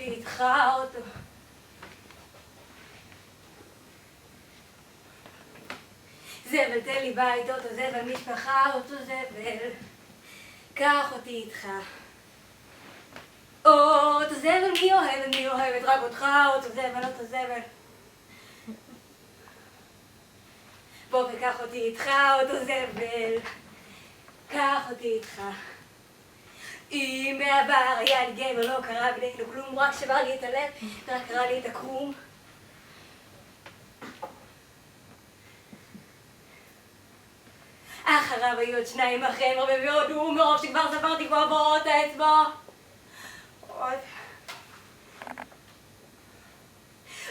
אותי איתך אותו. זבל, תן לי בית, אותו זבל, משפחה, אותו זבל. קח אותי איתך. אותו זבל, מי אוהבת, מי אוהבת, רק אותך, אותו זבל, אותו זבל. בוא וקח אותי איתך, אותו זבל. קח אותי איתך. אם בעבר היה לי גבר, לא קרה בינינו כלום, רק שבר לי את הלב, רק קרא לי את הקרום. אחריו היו עוד שניים אחריהם הרבה והודו, מרוב שכבר ספרתי כבר בורות האצבע.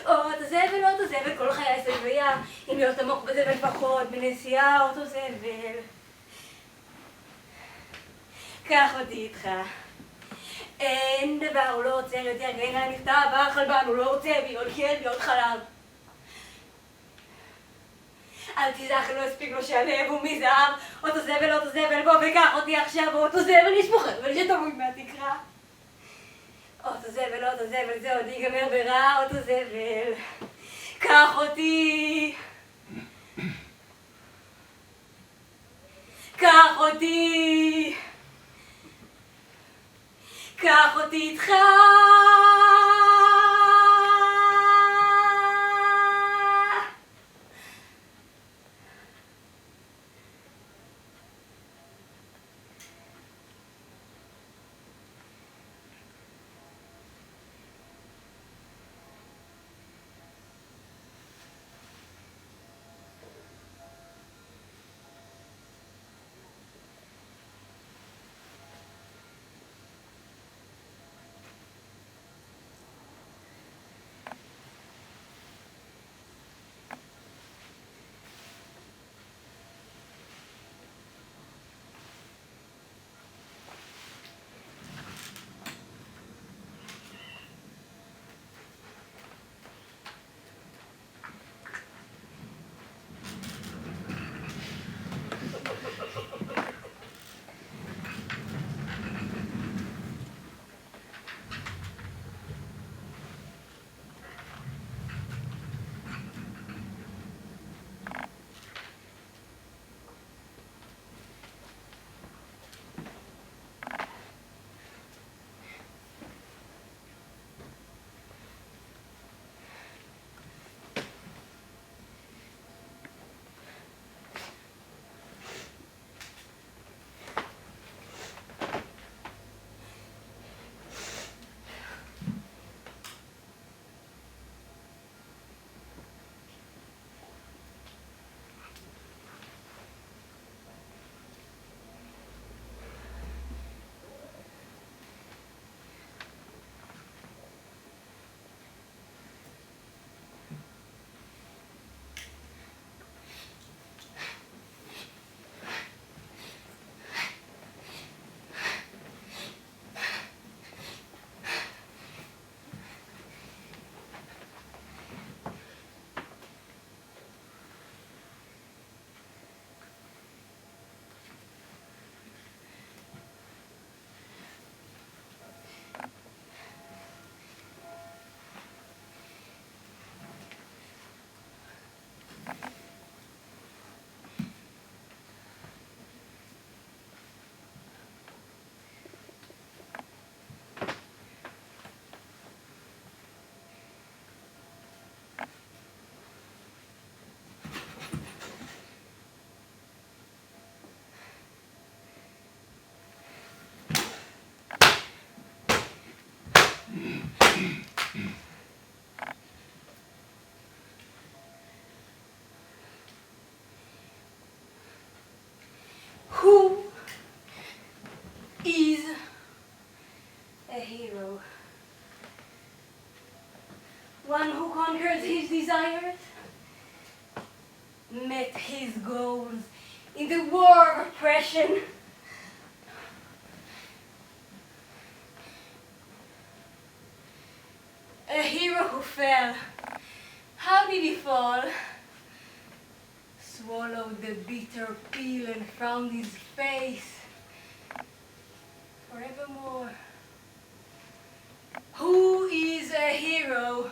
אותו זבל, אותו זבל, כל חיי סבייה, אם להיות עמוק בזבל פחות, בנסיעה, אותו זבל. קח אותי איתך. אין דבר, הוא לא עוצר יותר, גאינה נכתב, החלבן, הוא לא רוצה בי, עוד כן, להיות חלב. אל תזרח, לא הספיק לו שהלב הוא מזהב. אותו זבל, בוא וקח אותי עכשיו, אותו זבל ישפוכר, ושתמוי מהתקרה. אותו זבל, זה עוד ייגמר ברע, אותו זבל. קח אותי. קח אותי. קח אותי איתך. Who is a hero? One who conquers his desires, met his goals in the war of oppression. A hero who fell. How did he fall? Swallowed the bitter pill and found his face forevermore. Who is a hero?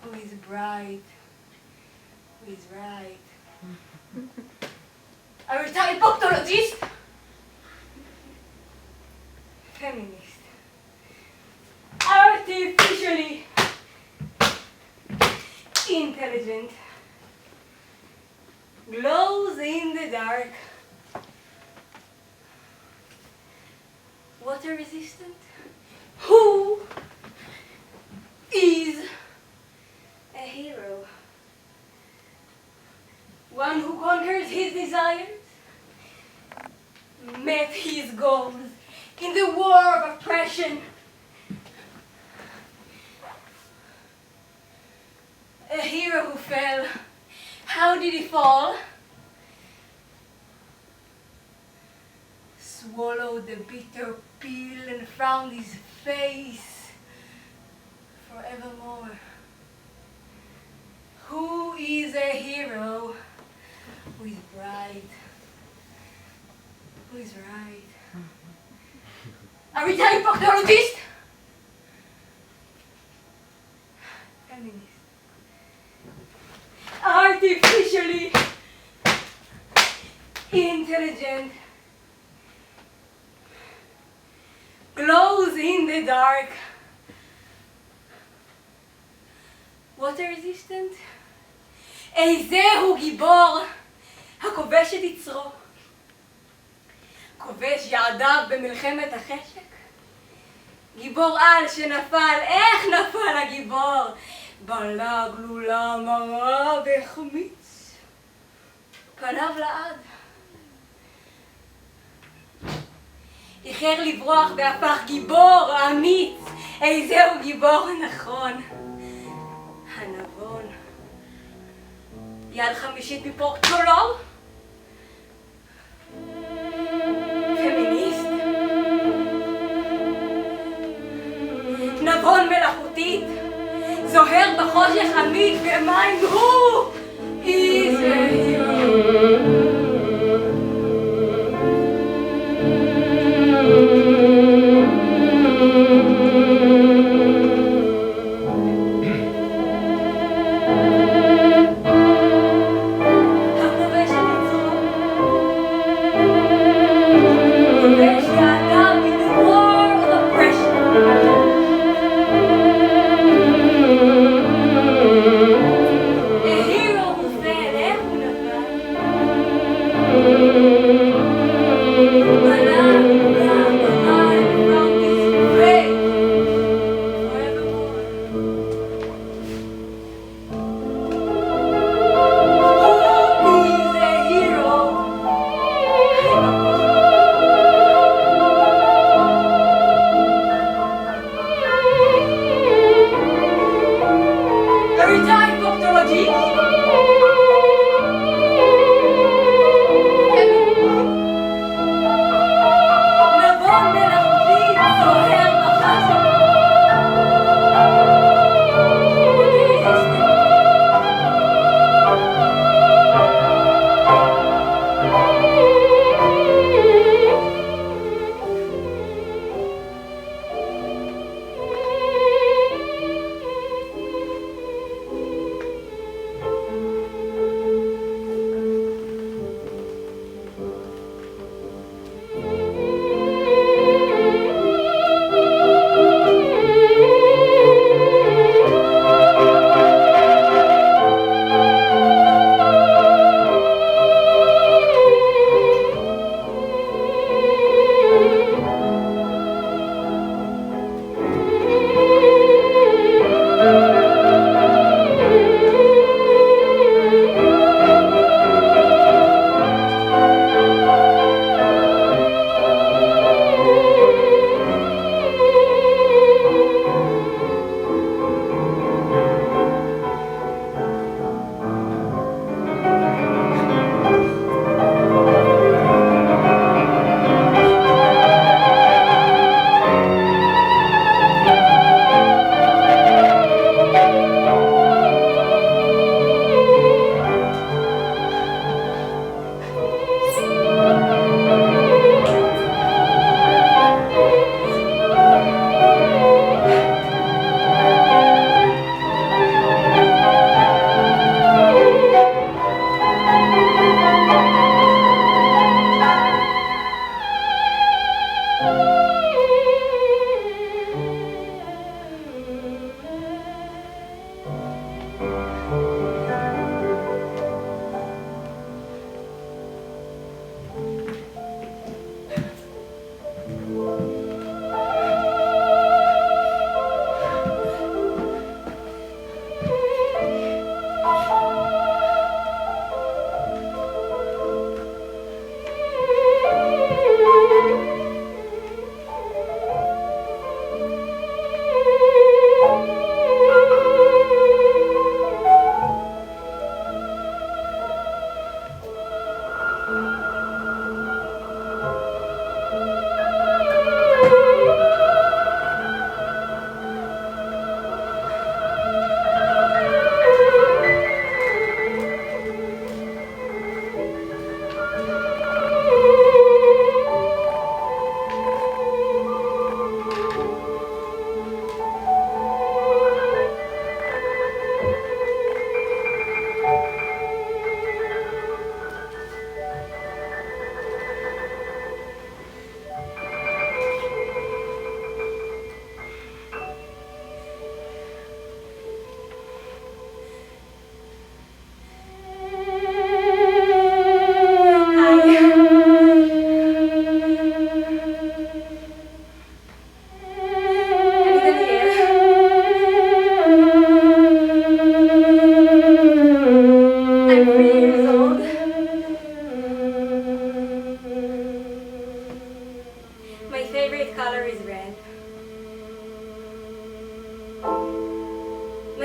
Who is bright? Who is right? A retired proctologist? Feminist. Artificially intelligent. Glows in the dark. Water resistant. Who is a hero? One who conquers his desires, met his goals in the war of oppression. A hero who fell. How did he fall? Swallowed the bitter pill and found his face forevermore. Who is a hero? Who is bright? Who is right? A retired proctologist? Feminist. Artificially intelligent. Glows in the dark. Water resistant? איזהו גיבור הכובש את יצרו. כובש יעדיו במלחמת החשק. גיבור על שנפל, איך נפל הגיבור? בלה גלולה מרה והחמיץ. פניו לעד. איחר לברוח והפך גיבור אמיץ. איזהו גיבור הנכון. הנבון. יד חמישית מפרוקטולוג? פמיניסט? נבון מלאכותית? זוהר בחושך עמית במים הוא is a hero. A hero who fell, איך הוא נפל?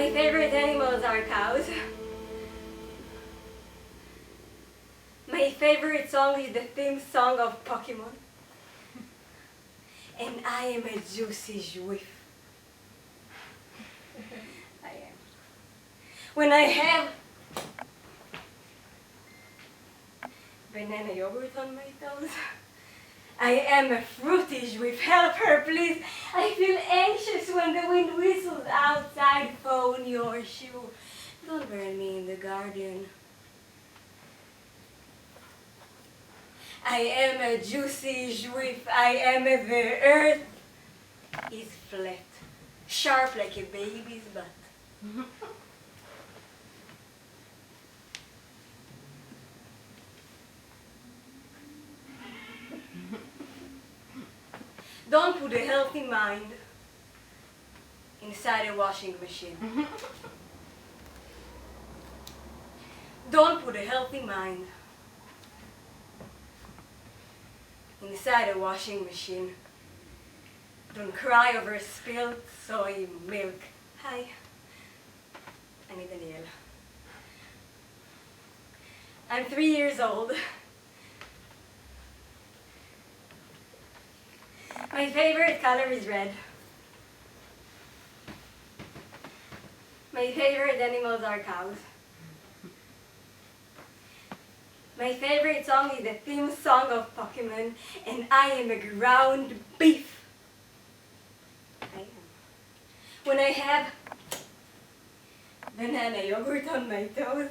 My favorite animals are cows. My favorite song is the theme song of Pokemon. And I am a juicy juif. I am. When I have banana yogurt on my toes, I am a fruity juif. Help her, please. I feel anxious when the wind whistles outside. Phone your shoe. Don't burn me in the garden. I am a juicy juif. I am the earth is flat, sharp like a baby's butt. Don't put a healthy mind inside a washing machine. Don't put a healthy mind inside a washing machine. Don't cry over spilled soy milk. Hi, I'm Danielle. I'm 3 years old. My favorite color is red. My favorite animals are cows. My favorite song is the theme song of Pokemon, and I am a ground beef. I am. When I have banana yogurt on my toes,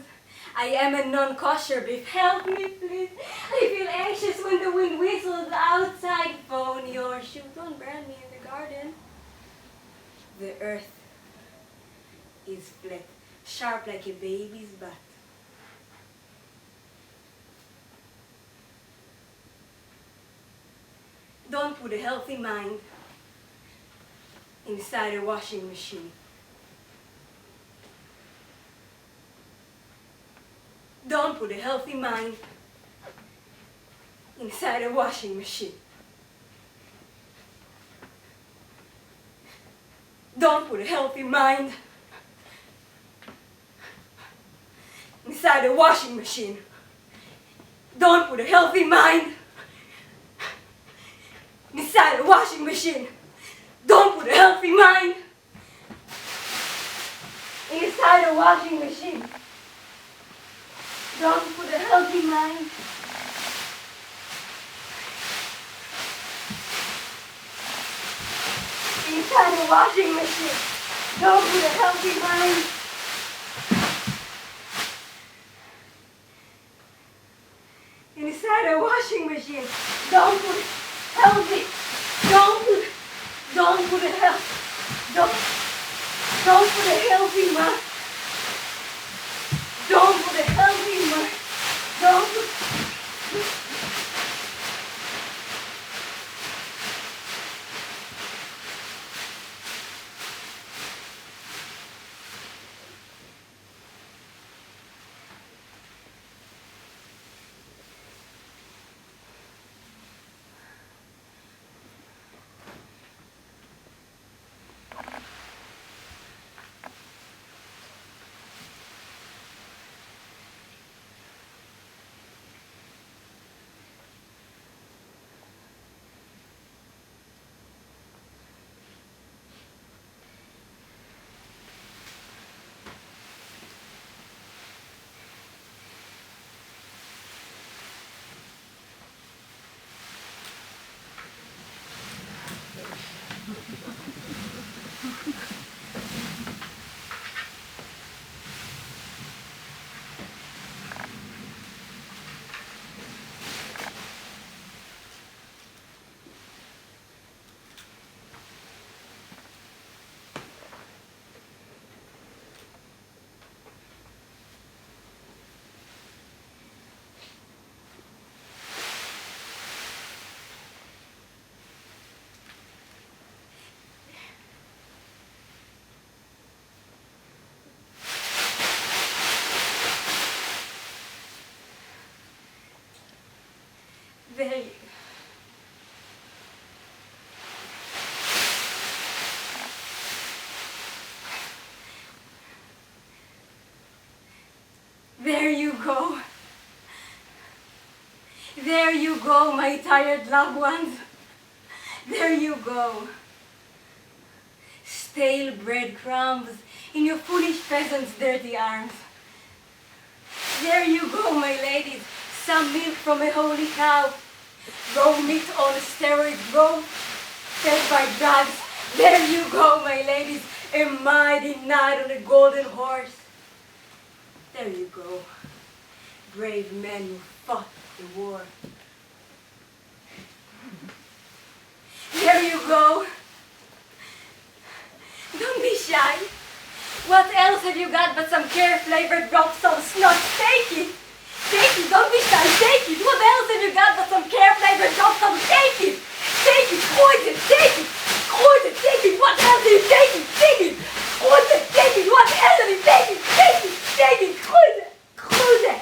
I am a non-kosher beef. Help me, please. I feel anxious when the wind whistles outside. Phone your shoe. Don't burn me in the garden. The earth is flat, sharp like a baby's butt. Don't put a healthy mind inside a washing machine. Don't put a healthy mind inside a washing machine. Don't put a healthy mind inside a washing machine. Don't put a healthy mind inside a washing machine. Don't put a healthy mind inside a washing machine. Don't put a healthy mind inside a washing machine. Don't put a healthy mind inside a washing machine. Don't put healthy. Don't put a healthy mind. Don't put a healthy mind. Don't put. There you go. There you go, my tired loved ones. There you go. Stale breadcrumbs in your foolish peasants' dirty arms. There you go, my ladies. Some milk from a holy cow. Raw meat on steroids, raw, fed by drugs. There you go, my ladies. A mighty knight on a golden horse. There you go. Brave men who fought the war. There you go. Don't be shy. What else have you got but some care-flavored drops of snot? Take it. Take it. Don't be shy. Take it. What else have you got but some care-flavored drops of? Take it. Take it. Gooit it. Take it. Gooit it. Take it. What else have you? Take it. Take it. Gooit it. Take it. What else have you? Take it. Take it. Take it. Gooit it. Gooit it.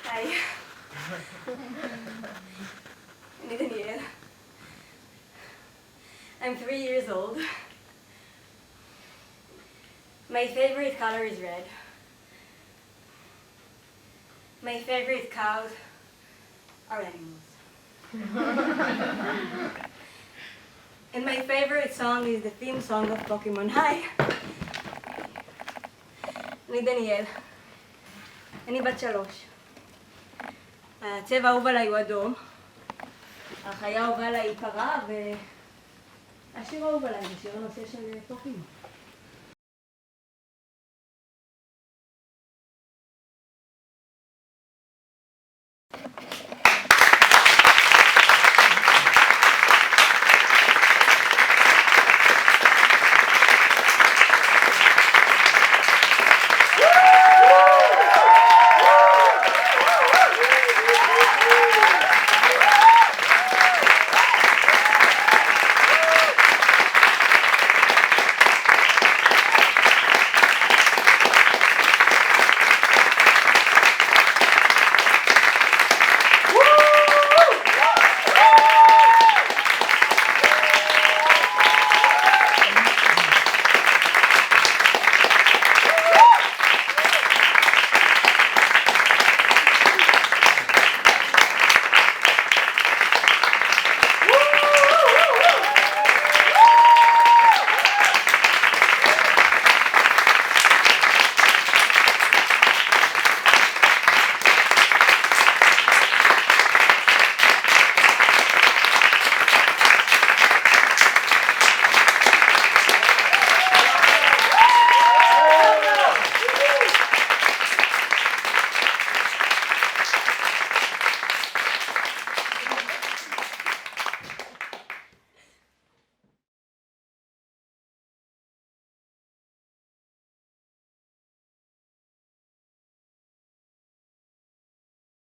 Hi. I'm Danielle. I'm 3 years old. My favorite color is red. My favorite cows are animals. And my favorite song is the theme song of Pokemon. Hi. אני דניאל. אני בת 3. הצבע האהוב עליי הוא אדום. החיה האהובה עליי היא פרה, והשיר האהוב עליי זה שיר הנושא של פוקימון.